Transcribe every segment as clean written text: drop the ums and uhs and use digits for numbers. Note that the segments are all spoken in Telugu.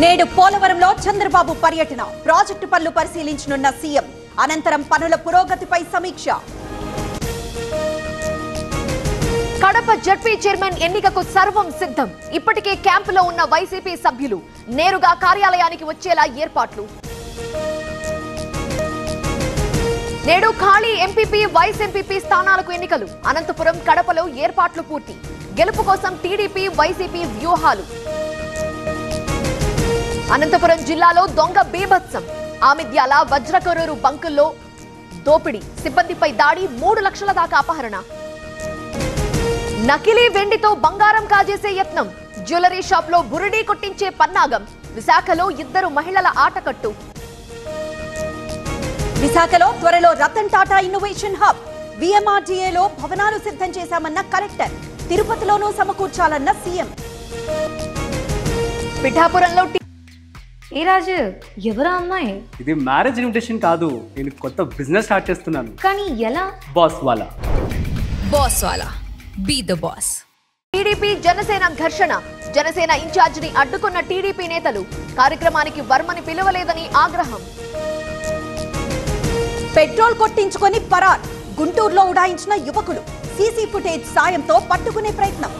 నేడు పోలవరంలో చంద్రబాబు పర్యటన ప్రాజెక్టు పనులు పరిశీలించనున్న సీఎం అనంతరం పనుల పురోగతిపై సమీక్ష. కడప జడ్పీ చైర్మన్ ఎన్నికకు సర్వం సిద్ధం. ఇప్పటికే క్యాంపులో ఉన్న వైసీపీ సభ్యులు నేరుగా కార్యాలయానికి వచ్చేలా ఏర్పాట్లు. నేడు ఖాళీ ఎంపీపీ వైస్ ఎంపీపీ స్థానాలకు ఎన్నికలు. అనంతపురం కడపలో ఏర్పాట్లు పూర్తి. గెలుపు కోసం టీడీపీ వైసీపీ వ్యూహాలు. అనంతపురం జిల్లాలో దొంగ బీభత్సం. ఆమిద్యాల వజ్రకరూరు బంకుల్లో దోపిడీ, సిబ్బందిపై దాడి, 3 లక్షల దాకా అపహరణ. నకిలీ వెండితో బంగారం కాజేసే యత్నం. జ్యువెలరీ షాప్ లో బురిడీ కొట్టించే పన్నాగం. విశాఖలో 2 మహిళల ఆటకట్టు. విశాఖలో త్వరలో రతన్ టాటా ఇన్నోవేషన్ హబ్. విఎంఆర్డీఏలో భవనాలు సిద్ధం చేశామన్న కలెక్టర్. తిరుపతిలోనూ సమకూర్చాలన్న సీఎం. పిఠాపురంలో ఏ రాజు, ఎవరా అమ్మాయి? ఇది మ్యారేజ్ ఇన్విటేషన్ కాదు, నేను కొత్త బిజినెస్ స్టార్ట్ చేస్తున్నాను. కానీ ఎలా? బాస్ వాలా. బాస్ వాలా, be the boss. TDP Janasena ఘర్షణ. జనసేన ఇన్ఛార్జిని అడ్డుకున్న టీడీపీ నేతలు. కార్యక్రమానికి వర్మని పిలవలేదని ఆగ్రహం. పెట్రోల్ కొట్టించుకొని పరార్. గుంటూరులో ఉడాయించిన యువకులు. సీసీ ఫుటేజ్ సాయంతో పట్టుకునే ప్రయత్నం.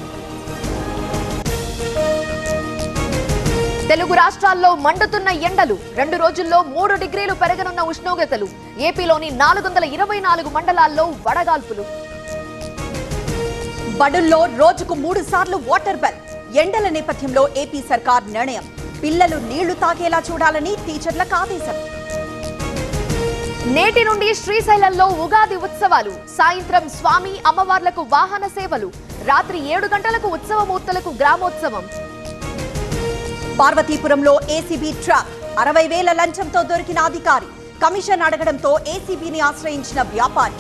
తెలుగు రాష్ట్రాల్లో మండుతున్న ఎండలు. 2 రోజుల్లో 3 డిగ్రీలు పెరగనున్న ఉష్ణోగ్రతలు. ఏపీలోని 424 మండలాల్లో వడగాల్పులు. బడుల్లో రోజుకు 3 సార్లు వాటర్ బెల్. ఎండల నేపథ్యంలో ఏపీ సర్కార్ నిర్ణయం. పిల్లలు నీళ్లు తాగేలా చూడాలని టీచర్లకు ఆదేశం. నేటి నుండి శ్రీశైలంలో ఉగాది ఉత్సవాలు. సాయంత్రం స్వామి అమ్మవార్లకు వాహన సేవలు. రాత్రి 7 గంటలకు ఉత్సవమూర్తులకు గ్రామోత్సవం. పార్వతీపురంలో ఏసీబీ ట్రాప్. 60,000 లంచంతో దొరికిన అధికారి. కమిషన్ అడగడంతో ఏసీబీని ఆశ్రయించిన వ్యాపారి.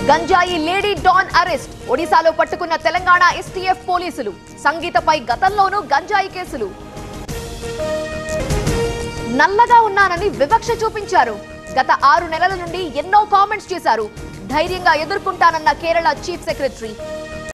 గంజాయి లేడీ డాన్ అరెస్ట్. ఒడిశాలో పట్టుకున్న తెలంగాణ ఎస్టీఎఫ్ పోలీసులు. సంగీతపై గతంలోనూ గంజాయి కేసులు. నల్లగా ఉన్నానని వివక్ష చూపించారు. గత 6 నెలల నుండి ఎన్నో కామెంట్స్ చేశారు. ధైర్యంగా ఎదుర్కొంటానన్న కేరళ చీఫ్ సెక్రటరీ.